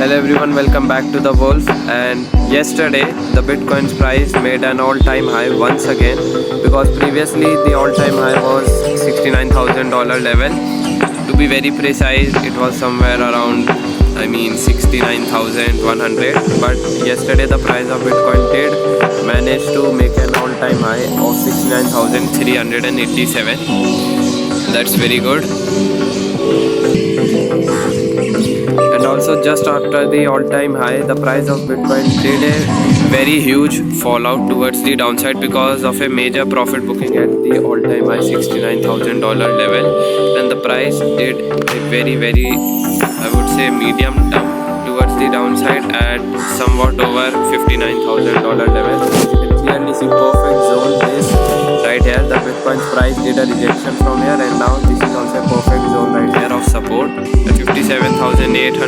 Hello everyone, welcome back to the Wolf. And yesterday the Bitcoin's price made an all-time high once again, because previously the all-time high was $69,000 level. To be very precise, it was somewhere around 69,100. But yesterday the price of Bitcoin did manage to make an all-time high of 69,387. That's very good. And also, just after the all-time high, the price of Bitcoin did a very huge fallout towards the downside because of a major profit booking at the all-time high $69,000 level. And the price did a very, I would say, medium dump towards the downside at somewhat over $59,000 level. You can clearly see perfect zone this right here. The Bitcoin's price did a rejection from here, and now this is also a perfect zone right here of support at $57,800 to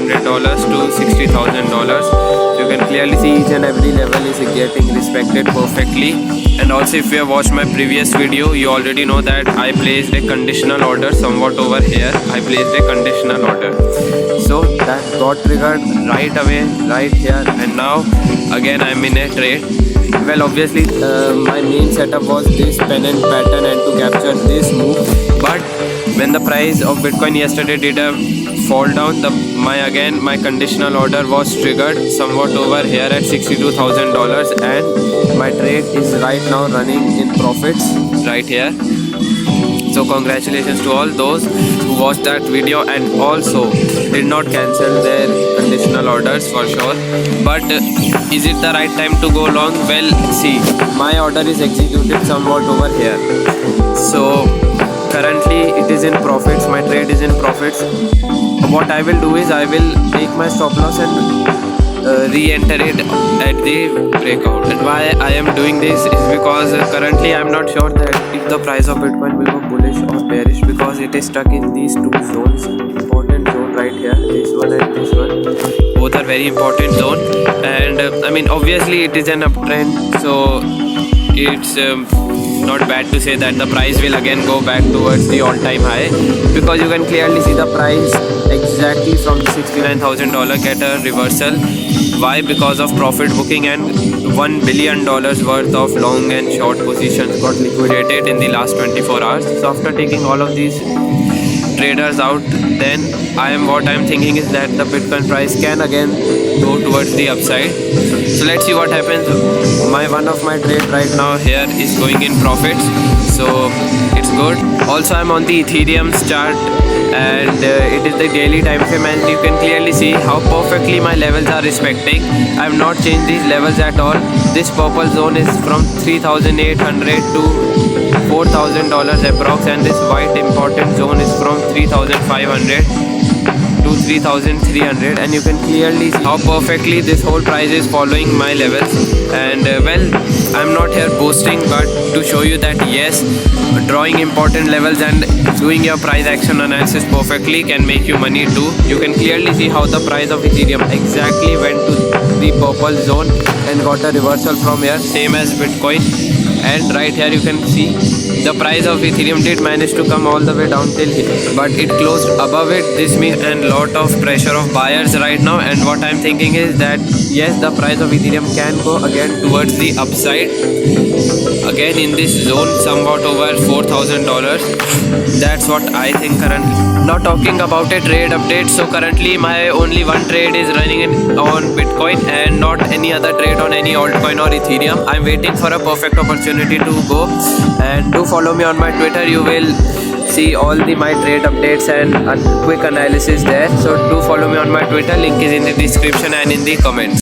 $60,000. You can clearly see each and every level is getting respected perfectly. And also, if you have watched my previous video, you already know that I placed a conditional order somewhat over here. I placed a conditional order, so that got triggered right away right here, and now again I'm in a trade. Well, obviously my main setup was this pennant pattern and to capture this move, but when the price of Bitcoin yesterday did a fall down, my conditional order was triggered somewhat over here at $62,000, and my trade is right now running in profits right here. So congratulations to all those who watched that video and also did not cancel their conditional orders for sure. But is it the right time to go long? Well, see, my order is executed somewhat over here, so currently it is in profits. My trade is in profits. What I will do is I will take my stop loss and re-enter it at the breakout. And why I am doing this is because currently I am not sure that if the price of Bitcoin will go bullish or bearish, because it is stuck in these two zones. Important zone right here, this one and this one. Both are very important zone, and obviously it is an uptrend, so it's not bad to say that the price will again go back towards the all-time high, because you can clearly see the price exactly from the $69,000 get a reversal. Why? Because of profit booking, and $1 billion worth of long and short positions got liquidated in the last 24 hours. So after taking all of these traders out, then what I'm thinking is that the Bitcoin price can again go towards the upside. So let's see what happens. One of my trade right now here is going in profits, so it's good. Also, I'm on the Ethereum's chart, and it is the daily time frame, and you can clearly see how perfectly my levels are respecting. I have not changed these levels at all. This purple zone is from $3,800 to $4,000 approx, and this white important zone is from $3,500 to $3,300, and you can clearly see how perfectly this whole price is following my levels. And I'm not here boasting, but to show you that yes, drawing important levels and doing your price action analysis perfectly can make you money too. You can clearly see how the price of Ethereum exactly went to the purple zone and got a reversal from here, same as Bitcoin. And right here you can see the price of Ethereum did manage to come all the way down till here, but it closed above it. This means a lot of pressure of buyers right now, and what I'm thinking is that yes, the price of Ethereum can go again towards the upside, again in this zone somewhat over $4,000. That's what I think currently. Now talking about a trade update, so currently my only one trade is running on Bitcoin and not any other trade on any altcoin or Ethereum. I'm waiting for a perfect opportunity to go, and do follow me on my Twitter. You will see all my trade updates and quick analysis there. So do follow me on my Twitter. Link is in the description and in the comments.